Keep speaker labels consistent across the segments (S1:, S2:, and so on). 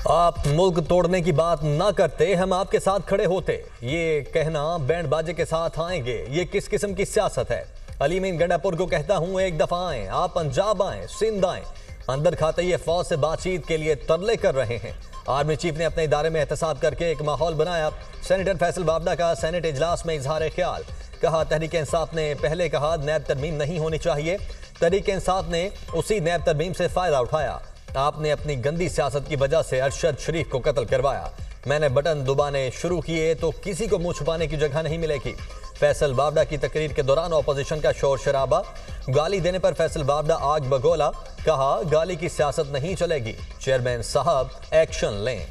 S1: आप मुल्क तोड़ने की बात ना करते, हम आपके साथ खड़े होते। ये कहना बैंड बाजे के साथ आएंगे, ये किस किस्म की सियासत है। अली मीन गंडापुर को कहता हूं, एक दफा आए, आप पंजाब आए, सिंध आए। अंदर खाते ये फौज से बातचीत के लिए तरले कर रहे हैं। आर्मी चीफ ने अपने इदारे में एहतसाब करके एक माहौल बनाया। सेनेटर फैसल बावड़ा का सेनेट इजलास में इजहार ख्याल। कहा, तहरीक इंसाफ ने पहले कहा नैब तरमीम नहीं होनी चाहिए, तहरीक इंसाफ ने उसी नैब तरमीम से फायदा उठाया। आपने अपनी गंदी सियासत की वजह से अरशद शरीफ को कत्ल करवाया। मैंने बटन दबाने शुरू किए तो किसी को मुंह छुपाने की जगह नहीं मिलेगी। फैसल बावड़ा की तकरीर के दौरान ऑपोजिशन का शोर शराबा। गाली देने पर फैसल बावड़ा आग बगोला। कहा, गाली की सियासत नहीं चलेगी, चेयरमैन साहब एक्शन लें।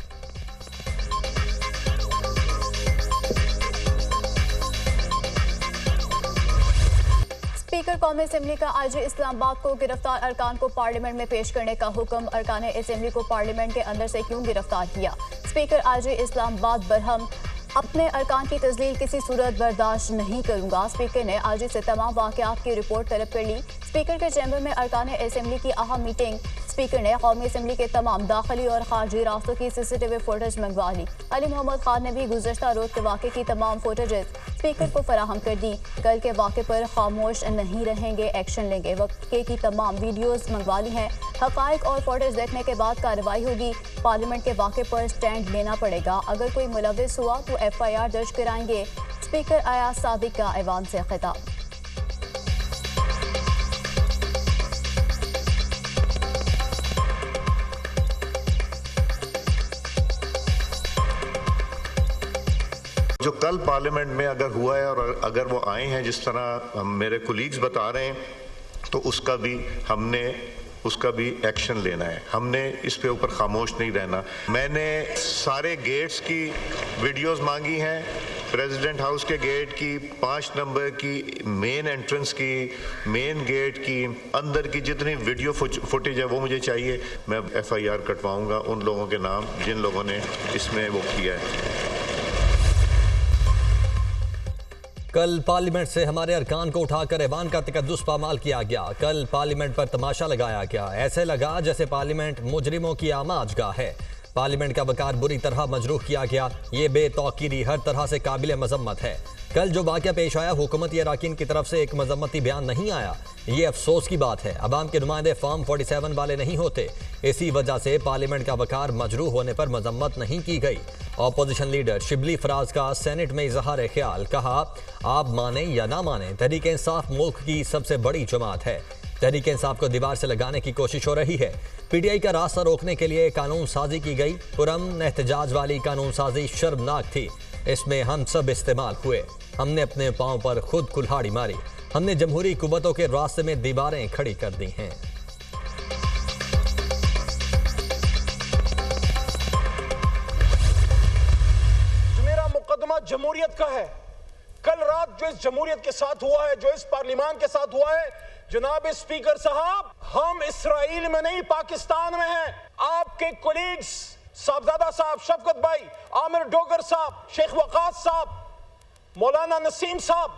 S2: स्पीकर कौमी असेंबली का आईजी इस्लामाबाद को गिरफ्तार अरकान को पार्लियामेंट में पेश करने का हुक्म। अरकान असेंबली को पार्लियामेंट के अंदर से क्यों गिरफ्तार किया? स्पीकर आईजी इस्लामाबाद बरहम, अपने अरकान की तस्लील किसी सूरत बर्दाश्त नहीं करूंगा। स्पीकर ने आईजी से तमाम वाकयात की रिपोर्ट तलब कर ली। स्पीकर के चैम्बर में अरकान असेंबली की अहम मीटिंग। स्पीकर ने कौमी असेंबली के तमाम दाखिली और खारजी रास्तों की CCTV फुटेज मंगवा ली। अली मोहम्मद खान ने भी गुज़श्ता रोज के वाक़े की तमाम फुटेजेस स्पीकर को फराहम कर दी। कल के वाक़े पर खामोश नहीं रहेंगे, एक्शन लेंगे। वाक़े की तमाम वीडियोस मंगवा ली हैं। हक़ाइक़ और फुटेज देखने के बाद कार्रवाई होगी। पार्लियामेंट के वाक़े पर स्टैंड लेना पड़ेगा। अगर कोई मुलविस हुआ तो FIR दर्ज कराएंगे। स्पीकर अयाज सादिक का ऐवान से खिताब।
S3: जो कल पार्लियामेंट में अगर हुआ है और अगर वो आए हैं जिस तरह मेरे कोलीग्स बता रहे हैं, तो उसका भी एक्शन लेना है। हमने इस पे ऊपर खामोश नहीं रहना। मैंने सारे गेट्स की वीडियोस मांगी हैं, प्रेसिडेंट हाउस के गेट की, 5 नंबर की, मेन एंट्रेंस की, मेन गेट की, अंदर की जितनी वीडियो फुटेज है वो मुझे चाहिए। मैं FIR कटवाऊंगा उन लोगों के नाम जिन लोगों ने इसमें वो किया है।
S1: कल पार्लियामेंट से हमारे अरकान को उठाकर ऐवान का तकद्दुस पामाल किया गया। कल पार्लियामेंट पर तमाशा लगाया गया। ऐसे लगा जैसे पार्लियामेंट मुजरिमों की आमाजगाह है। पार्लियामेंट का वकार बुरी तरह मजरूह किया गया। ये बेतौकीरी हर तरह से काबिल मजम्मत है। कल जो वाक़या पेश आया, हुकूमती अराकीन की तरफ से एक मजम्मती बयान नहीं आया। ये अफसोस की बात है। अवाम के नुमाइंदे फॉर्म 47 वाले नहीं होते। इसी वजह से पार्लियामेंट का वकार मजरूह होने पर मजम्मत नहीं की गई। ऑपोजिशन लीडर शिबली फराज का सेनेट में इजहार ख्याल। कहा, आप माने या ना माने, तहरीक इंसाफ मुल्क की सबसे बड़ी जमात है। तहरीक इंसाफ को दीवार से लगाने की कोशिश हो रही है। PTI का रास्ता रोकने के लिए कानून साजी की गई। पुरअमन एहतजाज वाली कानून साजी शर्मनाक थी। इसमें हम सब इस्तेमाल हुए। हमने अपने पांव पर खुद कुल्हाड़ी मारी। हमने जमहूरी कुव्वतों के रास्ते में दीवारें खड़ी कर दी हैं।
S4: मेरा मुकदमा जमहूरियत का है। कल रात जो इस जमहूरियत के साथ हुआ है, जो इस पार्लियामान के साथ हुआ है, जनाब स्पीकर साहब, हम इसराइल में नहीं पाकिस्तान में हैं। आपके कोलीग्स साहबजादा साहब, शफकत भाई, आमिर डोगर साहब, शेख वकास साहब, मौलाना नसीम साहब,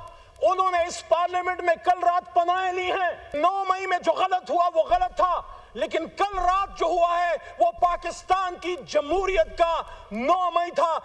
S4: उन्होंने इस पार्लियामेंट में कल रात पनाहें ली हैं। 9 मई में जो गलत हुआ वो गलत था, लेकिन कल रात जो हुआ है वो पाकिस्तान की जमहूरियत का 9 मई था।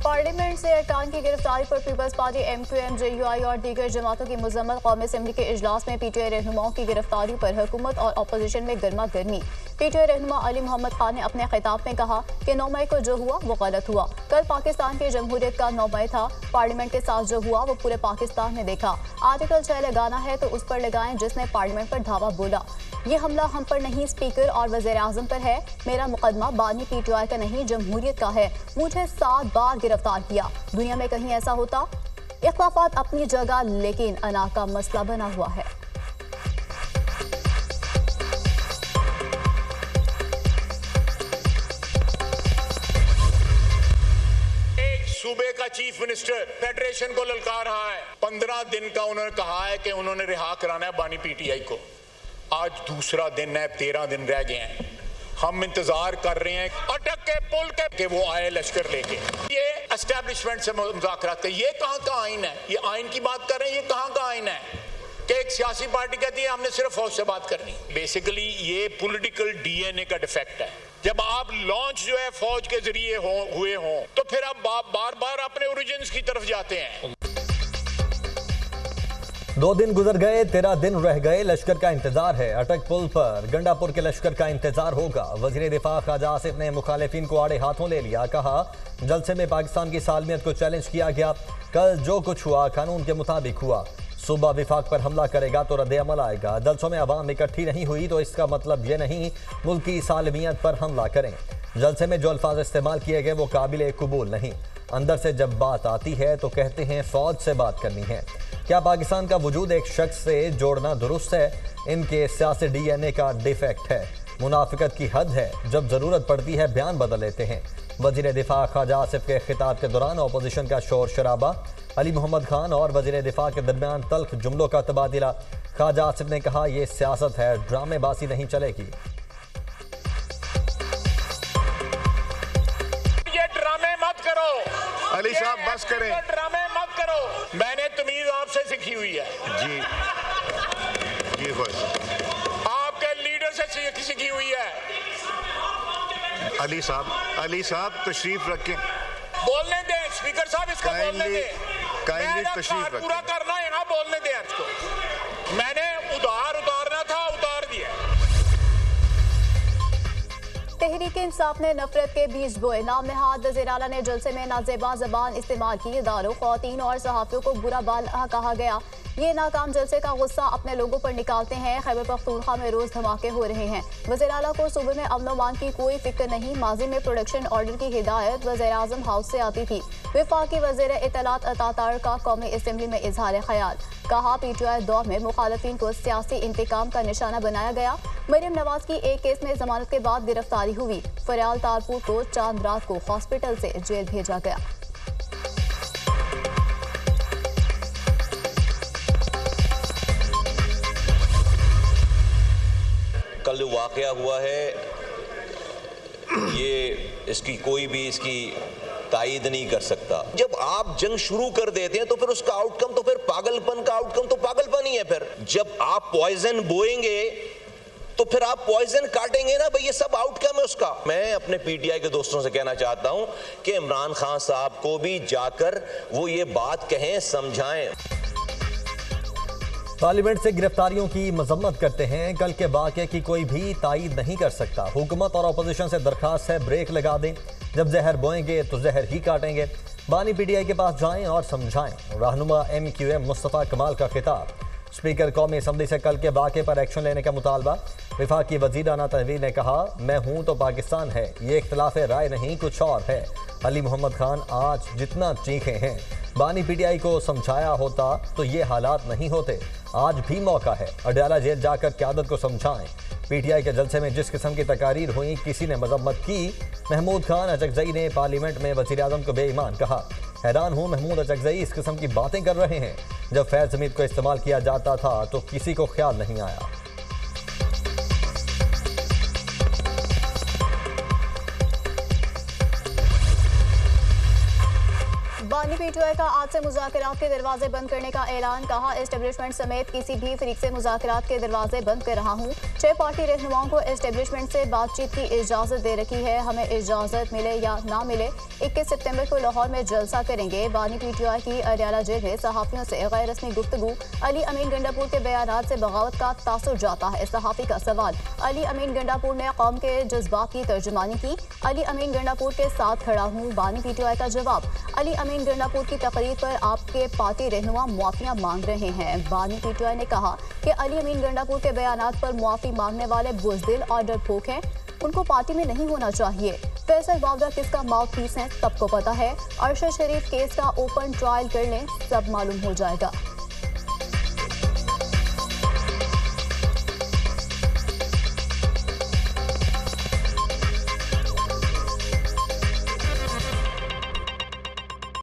S2: पार्लियामेंट से अरकान की गिरफ्तारी पर पीपल्स पार्टी, MQM, JUI और दीगर जमातों की मजम्मत। कौमी असेंबली के इजलास में PTI रहनुमाओं की गिरफ्तारी पर हुकूमत और अपोजिशन में गर्मा गर्मी। PTI रहनुमा अली मोहम्मद खान ने अपने खिताब में कहा कि 9 मई को जो हुआ वो गलत हुआ। कल पाकिस्तान की जमहूरियत का 9 मई था। पार्लियामेंट के साथ जो हुआ वो पूरे पाकिस्तान ने देखा। आर्टिकल 6 लगाना है तो उस पर लगाएं जिसने पार्लियामेंट पर धावा बोला। ये हमला हम पर नहीं, स्पीकर और वज़ीर आज़म पर है। मेरा मुकदमा बानी PTI का नहीं, जमहूरियत का है। मुझे 7 बार गिरफ्तार किया। दुनिया में कहीं ऐसा होता? इख्तिलाफात अपनी जगह, लेकिन अना का मसला बना हुआ है।
S5: सूबे का चीफ मिनिस्टर फेडरेशन को ललकार रहा है। 15 दिन का उन्होंने कहा है कि उन्होंने रिहा कराना है बानी PTI को। आज दूसरा दिन है, 13 दिन रह गए हैं। हम इंतजार कर रहे हैं अटक के पुल के वो आए लश्कर लेके। ये एस्टेब्लिशमेंट से मुज़ाकरात, ये कहाँ का आइन है? ये आइन की बात कर रहे हैं, ये कहाँ का आइन है कि एक सियासी पार्टी कहती है हमने सिर्फ फौज से बात करनी। बेसिकली ये पॉलिटिकल DNA का डिफेक्ट है। जब आप लॉन्च जो है फौज के जरिए हुए हों तो फिर आप बार बार अपने ओरिजिन्स की तरफ जाते हैं।
S1: 2 दिन गुजर गए, 13 दिन रह गए, लश्कर का इंतजार है। अटक पुल पर गंडापुर के लश्कर का इंतजार होगा। वजीर दिफा ख्वाजा आसिफ ने मुखालिफिन को आड़े हाथों ले लिया। कहा, जलसे में पाकिस्तान की सालमियत को चैलेंज किया गया। कल जो कुछ हुआ कानून के मुताबिक हुआ। सूबा विफाक पर हमला करेगा तो रद्द अमल आएगा। जलसों में अवाम इकट्ठी नहीं हुई तो इसका मतलब ये नहीं मुल्क की सालमियत पर हमला करें। जलसे में जो अल्फाज इस्तेमाल किए गए वो काबिल कबूल नहीं। अंदर से जब बात आती है तो कहते हैं फौज से बात करनी है। क्या पाकिस्तान का वजूद एक शख्स से जोड़ना दुरुस्त है? इनके सियासी DNA का डिफेक्ट है। मुनाफिकत की हद है। जब जरूरत पड़ती है बयान बदल लेते हैं। वजीर दिफा ख्वाजा आसिफ के खिताब के दौरान अपोजिशन का शोर शराबा। अली मोहम्मद खान और वजीर दिफा के दरमियान तल्ख जुमलों का तबादला। ख्वाजा आसिफ ने कहा, यह सियासत है, ड्रामेबाजी नहीं चलेगी।
S5: ये ड्रामे मत करो
S3: अली साहब, बस करें।
S5: ड्रामे मत करो। मैंने तमीज आपसे सीखी हुई है।
S3: जी जी बस
S5: आपके लीडर से सीखी हुई है।
S3: अली साहब तशरीफ रखें।
S5: बोलने दें स्पीकर साहब, इसको बोलने दें।
S3: काइंडली तशरीफ रखें।
S5: पूरा करना है ना, बोलने दें इसको। मैंने उतारना था, उतार दिया।
S2: तहरीक इंसाफ ने नफरत के बीज बोए। नाम नहाद वज़ीर आला ने जलसे में नाजेबा ज़बान इस्तेमाल की। इदारों, ख़वातीन और सहाफ़ियों को बुरा बाला कहा गया। ये नाकाम जलसे का गुस्सा अपने लोगों पर निकालते हैं। खैबर पख्तूनख्वा में रोज धमाके हो रहे हैं। वज़ीर आला को सूबे में अमन अमान की कोई फिक्र नहीं। माजी में प्रोडक्शन ऑर्डर की हिदायत वज़ीर आज़म हाउस से आती थी। वफाकी वज़ीर इत्तलात अतातार का कौमी असम्बली में इजहार ख्याल। कहा, PTI दौर में मुखालिफिन को सियासी इंतकाम का निशाना बनाया गया। मरियम नवाज की एक केस में जमानत के बाद गिरफ्तारी हुई। फरियाल तारपुर को चांद रात को हॉस्पिटल से जेल भेजा गया।
S6: कल जो वाक़या हुआ है ये इसकी कोई भी इसकी तायीद नहीं कर सकता। जब आप जंग शुरू कर देते हैं तो फिर उसका आउटकम तो फिर पागलपन का आउटकम तो पागलपन ही है। फिर जब आप पॉइजन बोएंगे तो फिर आप पॉइजन काटेंगे ना भाई, ये सब आउटकम है उसका। मैं अपने PTI के दोस्तों से कहना चाहता हूं कि इमरान खान साहब को भी जाकर वो ये बात कहें, समझाएं।
S1: पार्लियामेंट से गिरफ्तारियों की मजम्मत करते हैं। कल के वाक़े की कोई भी तायीद नहीं कर सकता। हुकूमत और अपोजिशन से दरख्वास्त है ब्रेक लगा दें। जब जहर बोएंगे तो जहर ही काटेंगे। बानी PTI के पास जाएं और समझाएं। रहनुमा MQM मुस्तफ़ा कमाल का खिताब। स्पीकर कौमी असम्बली से कल के वाक़े पर एक्शन लेने का मुतालबा। वफाकी वज़ीर आना तनवीर ने कहा, मैं हूँ तो पाकिस्तान है, ये इख्तिलाफ राय नहीं कुछ और है। अली मोहम्मद खान आज जितना चीखे हैं, बानी PTI को समझाया होता तो ये हालात नहीं होते। आज भी मौका है, अडयाला जेल जाकर क़यादत को समझाएं। PTI के जलसे में जिस किस्म की तकारीर हुई, किसी ने मजम्मत की। महमूद खान अचकजई ने पार्लियामेंट में वज़ीर आज़म को बेईमान कहा। हैरान हूँ महमूद अचकजई इस किस्म की बातें कर रहे हैं। जब फैज़ हमीद को इस्तेमाल किया जाता था तो किसी को ख्याल नहीं आया।
S2: बानी PTI का आज से मुज़ाकरात के दरवाजे बंद करने का ऐलान। कहा, एस्टेब्लिशमेंट समेत किसी भी फरीक से मुज़ाकरात के दरवाजे बंद कर रहा हूँ। 6 पार्टी रहनुमाओं को एस्टेब्लिशमेंट से बातचीत की इजाज़त दे रखी है। हमें इजाज़त मिले या ना मिले 21 सितंबर को लाहौर में जलसा करेंगे। बानी PTI की अडयाला जेल में सहाफ़ियों से गैर रस्मी गुफ्तगू। अली अमीन गंडापुर के बयानात से बगावत का तासुर जाता है। सहाफ़ी का सवाल। अली अमीन गंडापुर ने कौम के जज्बात की तर्जुमानी की। अली अमीन गंडापुर के साथ खड़ा हूँ। बानी PTI का जवाब। अली अमीन गंडापुर की तकरीर पर आपके पार्टी रहनुमा मुआफ़ियाँ मांग रहे हैं। बानी PTI ने कहा कि अली अमीन गंडापुर के बयानात पर मुआफ़ी मांगने वाले बुज़दिल और डरपोक हैं, उनको पार्टी में नहीं होना चाहिए। फैसल वावदा किसका माउथ पीस है सबको पता है। अरशद शरीफ केस का ओपन ट्रायल कर लें, सब मालूम हो जाएगा।